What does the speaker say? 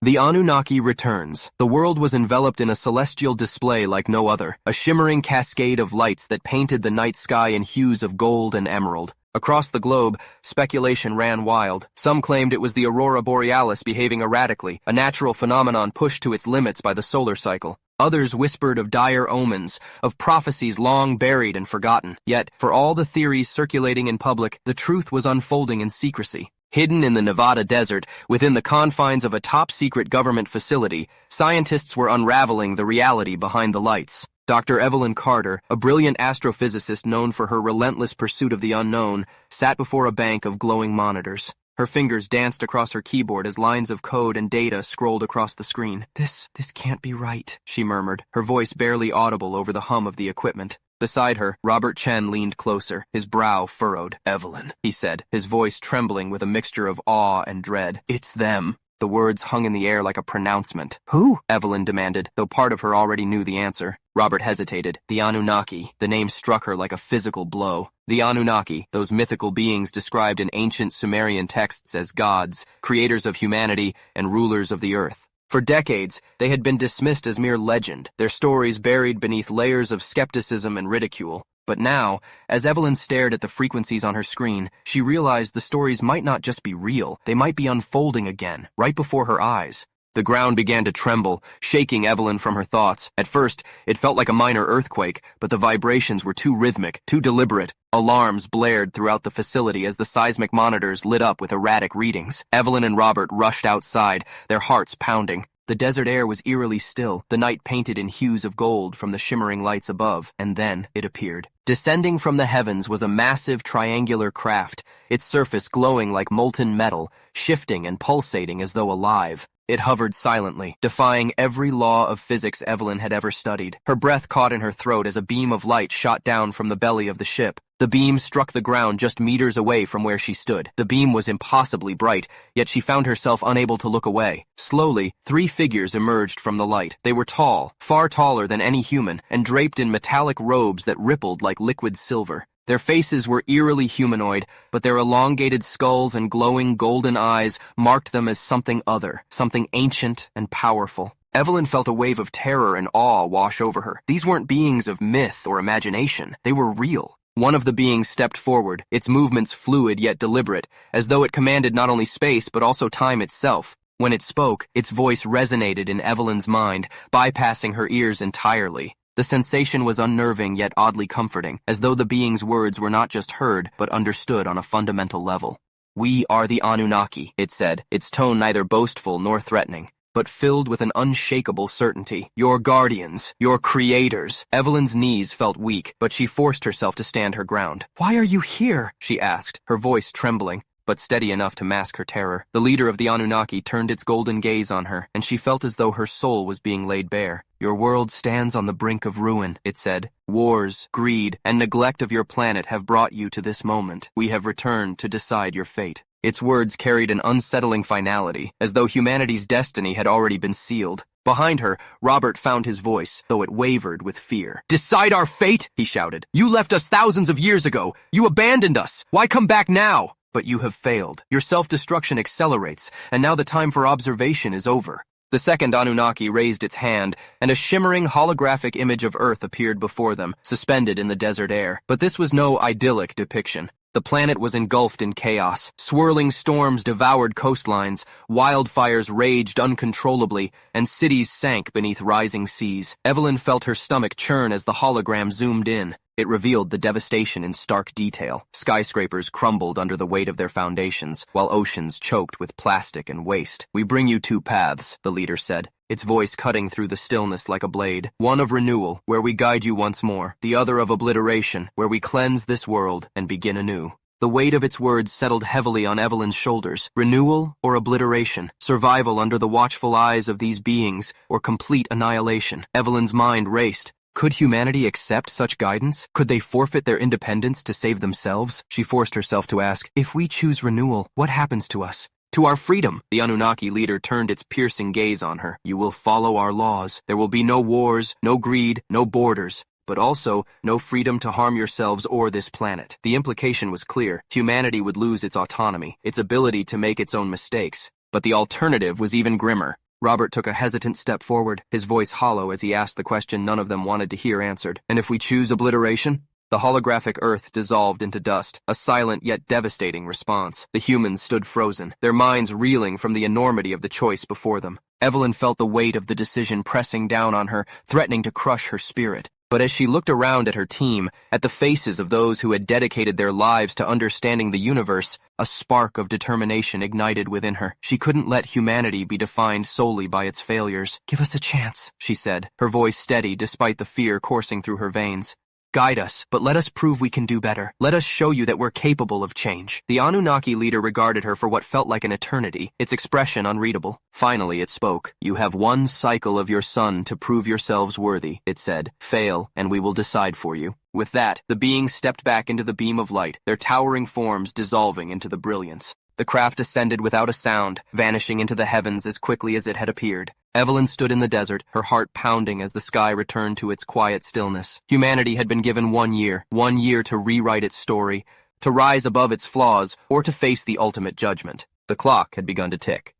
The Anunnaki returns. The world was enveloped in a celestial display like no other, a shimmering cascade of lights that painted the night sky in hues of gold and emerald. Across the globe, speculation ran wild. Some claimed it was the aurora borealis behaving erratically, a natural phenomenon pushed to its limits by the solar cycle. Others whispered of dire omens, of prophecies long buried and forgotten. Yet, for all the theories circulating in public, the truth was unfolding in secrecy. Hidden in the Nevada desert, within the confines of a top-secret government facility, scientists were unraveling the reality behind the lights. Dr. Evelyn Carter, a brilliant astrophysicist known for her relentless pursuit of the unknown, sat before a bank of glowing monitors. Her fingers danced across her keyboard as lines of code and data scrolled across the screen. This can't be right, she murmured, her voice barely audible over the hum of the equipment. Beside her, Robert Chen leaned closer, his brow furrowed. "Evelyn," he said, his voice trembling with a mixture of awe and dread. "It's them." The words hung in the air like a pronouncement. "Who?" Evelyn demanded, though part of her already knew the answer. Robert hesitated. The Anunnaki. The name struck her like a physical blow. The Anunnaki, those mythical beings described in ancient Sumerian texts as gods, creators of humanity, and rulers of the earth. For decades, they had been dismissed as mere legend, their stories buried beneath layers of skepticism and ridicule. But now, as Evelyn stared at the frequencies on her screen, she realized the stories might not just be real, they might be unfolding again, right before her eyes. The ground began to tremble, shaking Evelyn from her thoughts. At first, it felt like a minor earthquake, but the vibrations were too rhythmic, too deliberate. Alarms blared throughout the facility as the seismic monitors lit up with erratic readings. Evelyn and Robert rushed outside, their hearts pounding. The desert air was eerily still, the night painted in hues of gold from the shimmering lights above, and then it appeared. Descending from the heavens was a massive triangular craft, its surface glowing like molten metal, shifting and pulsating as though alive. It hovered silently, defying every law of physics Evelyn had ever studied. Her breath caught in her throat as a beam of light shot down from the belly of the ship. The beam struck the ground just meters away from where she stood. The beam was impossibly bright, yet she found herself unable to look away. Slowly, 3 figures emerged from the light. They were tall, far taller than any human, and draped in metallic robes that rippled like liquid silver. Their faces were eerily humanoid, but their elongated skulls and glowing golden eyes marked them as something other, something ancient and powerful. Evelyn felt a wave of terror and awe wash over her. These weren't beings of myth or imagination. They were real. One of the beings stepped forward, its movements fluid yet deliberate, as though it commanded not only space but also time itself. When it spoke, its voice resonated in Evelyn's mind, bypassing her ears entirely. The sensation was unnerving yet oddly comforting, as though the being's words were not just heard, but understood on a fundamental level. "We are the Anunnaki," it said, its tone neither boastful nor threatening, but filled with an unshakable certainty. "Your guardians, your creators." Evelyn's knees felt weak, but she forced herself to stand her ground. "Why are you here?" she asked, her voice trembling, but steady enough to mask her terror. The leader of the Anunnaki turned its golden gaze on her, and she felt as though her soul was being laid bare. "Your world stands on the brink of ruin," it said. "Wars, greed, and neglect of your planet have brought you to this moment. We have returned to decide your fate." Its words carried an unsettling finality, as though humanity's destiny had already been sealed. Behind her, Robert found his voice, though it wavered with fear. "Decide our fate?" he shouted. "You left us thousands of years ago. You abandoned us. Why come back now?" "But you have failed. Your self-destruction accelerates, and now the time for observation is over." The second Anunnaki raised its hand, and a shimmering holographic image of Earth appeared before them, suspended in the desert air. But this was no idyllic depiction. The planet was engulfed in chaos. Swirling storms devoured coastlines, wildfires raged uncontrollably, and cities sank beneath rising seas. Evelyn felt her stomach churn as the hologram zoomed in. It revealed the devastation in stark detail. Skyscrapers crumbled under the weight of their foundations, while oceans choked with plastic and waste. "We bring you 2 paths," the leader said, its voice cutting through the stillness like a blade. "One of renewal, where we guide you once more. The other of obliteration, where we cleanse this world and begin anew." The weight of its words settled heavily on Evelyn's shoulders. Renewal or obliteration, survival under the watchful eyes of these beings, or complete annihilation. Evelyn's mind raced. Could humanity accept such guidance? Could they forfeit their independence to save themselves? She forced herself to ask, "If we choose renewal, what happens to us?" "To our freedom." The Anunnaki leader turned its piercing gaze on her. "You will follow our laws. There will be no wars, no greed, no borders, but also no freedom to harm yourselves or this planet." The implication was clear. Humanity would lose its autonomy, its ability to make its own mistakes. But the alternative was even grimmer. Robert took a hesitant step forward, his voice hollow as he asked the question none of them wanted to hear answered. And if we choose obliteration? The holographic Earth dissolved into dust, a silent yet devastating response. The humans stood frozen, their minds reeling from the enormity of the choice before them. Evelyn felt the weight of the decision pressing down on her, threatening to crush her spirit. But as she looked around at her team, at the faces of those who had dedicated their lives to understanding the universe, a spark of determination ignited within her. She couldn't let humanity be defined solely by its failures. "Give us a chance," she said, her voice steady despite the fear coursing through her veins. "Guide us, but let us prove we can do better. Let us show you that we're capable of change." The Anunnaki leader regarded her for what felt like an eternity, its expression unreadable. Finally, it spoke. "You have one cycle of your sun to prove yourselves worthy," it said. "Fail, and we will decide for you." With that, the beings stepped back into the beam of light, their towering forms dissolving into the brilliance. The craft ascended without a sound, vanishing into the heavens as quickly as it had appeared. Evelyn stood in the desert, her heart pounding as the sky returned to its quiet stillness. Humanity had been given 1 year to rewrite its story, to rise above its flaws, or to face the ultimate judgment. The clock had begun to tick.